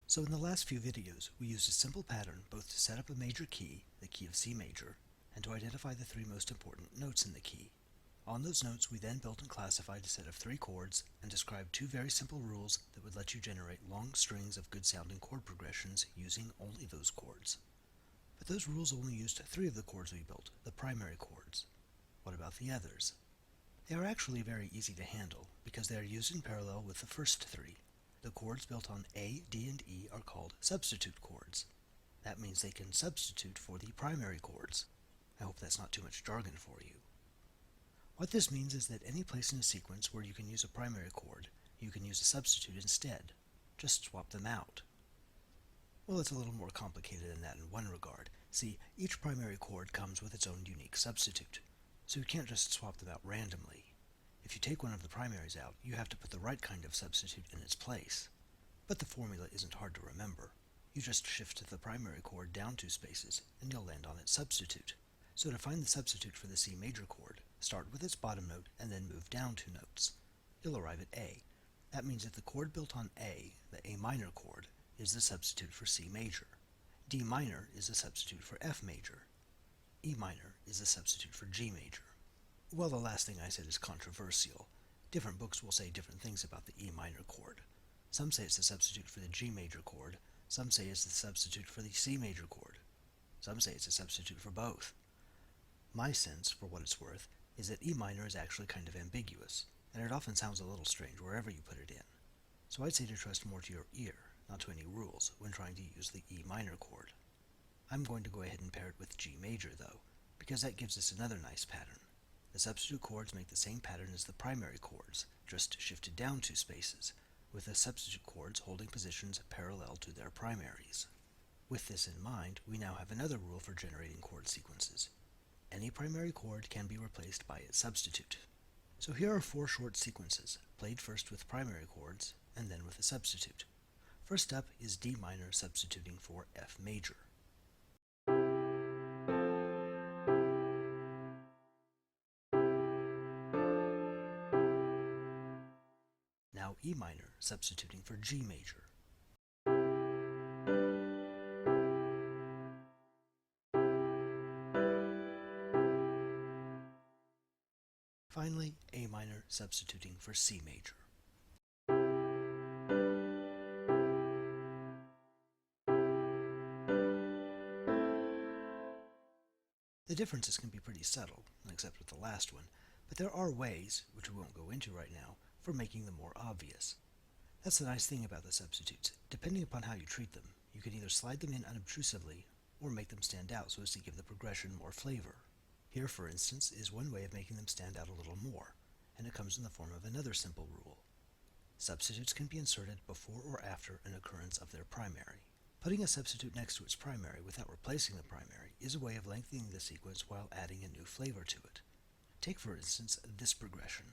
So in the last few videos, we used a simple pattern both to set up a major key, the key of C major, and to identify the three most important notes in the key. On those notes, we then built and classified a set of three chords and described two very simple rules that would let you generate long strings of good-sounding chord progressions using only those chords. But those rules only used three of the chords we built, the primary chords. What about the others? They are actually very easy to handle because they are used in parallel with the first three. The chords built on A, D, and E are called substitute chords. That means they can substitute for the primary chords. I hope that's not too much jargon for you. What this means is that any place in a sequence where you can use a primary chord, you can use a substitute instead. Just swap them out. Well, it's a little more complicated than that in one regard. See, each primary chord comes with its own unique substitute, so you can't just swap them out randomly. If you take one of the primaries out, you have to put the right kind of substitute in its place. But the formula isn't hard to remember. You just shift the primary chord down two spaces, and you'll land on its substitute. So to find the substitute for the C major chord, start with its bottom note and then move down two notes. You'll arrive at A. That means that the chord built on A, the A minor chord, is the substitute for C major. D minor is the substitute for F major. E minor is the substitute for G major. Well, the last thing I said is controversial. Different books will say different things about the E minor chord. Some say it's the substitute for the G major chord. Some say it's the substitute for the C major chord. Some say it's a substitute for both. My sense, for what it's worth, is that E minor is actually kind of ambiguous, and it often sounds a little strange wherever you put it in. So I'd say to trust more to your ear, not to any rules, when trying to use the E minor chord. I'm going to go ahead and pair it with G major, though, because that gives us another nice pattern. The substitute chords make the same pattern as the primary chords, just shifted down two spaces, with the substitute chords holding positions parallel to their primaries. With this in mind, we now have another rule for generating chord sequences. Any primary chord can be replaced by its substitute. So here are four short sequences, played first with primary chords and then with a substitute. First up is D minor substituting for F major. Now E minor substituting for G major. Finally, A minor substituting for C major. The differences can be pretty subtle, except with the last one, but there are ways, which we won't go into right now, for making them more obvious. That's the nice thing about the substitutes. Depending upon how you treat them, you can either slide them in unobtrusively or make them stand out so as to give the progression more flavor. Here, for instance, is one way of making them stand out a little more, and it comes in the form of another simple rule. Substitutes can be inserted before or after an occurrence of their primary. Putting a substitute next to its primary without replacing the primary is a way of lengthening the sequence while adding a new flavor to it. Take, for instance, this progression.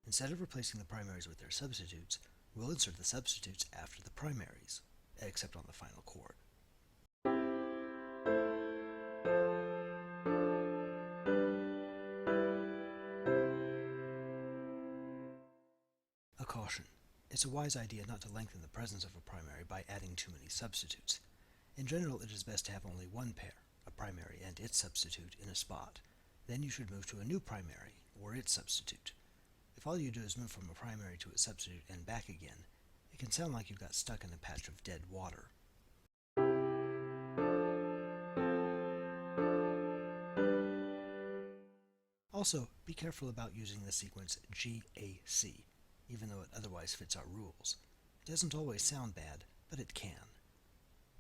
Instead of replacing the primaries with their substitutes, we'll insert the substitutes after the primaries, except on the final chord. A caution. It's a wise idea not to lengthen the presence of a primary by adding too many substitutes. In general, it is best to have only one pair, a primary and its substitute, in a spot. Then you should move to a new primary, or its substitute. If all you do is move from a primary to its substitute and back again, it can sound like you got stuck in a patch of dead water. Also, be careful about using the sequence GAC, even though it otherwise fits our rules. It doesn't always sound bad, but it can.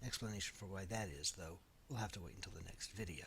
Explanation for why that is, though, we'll have to wait until the next video.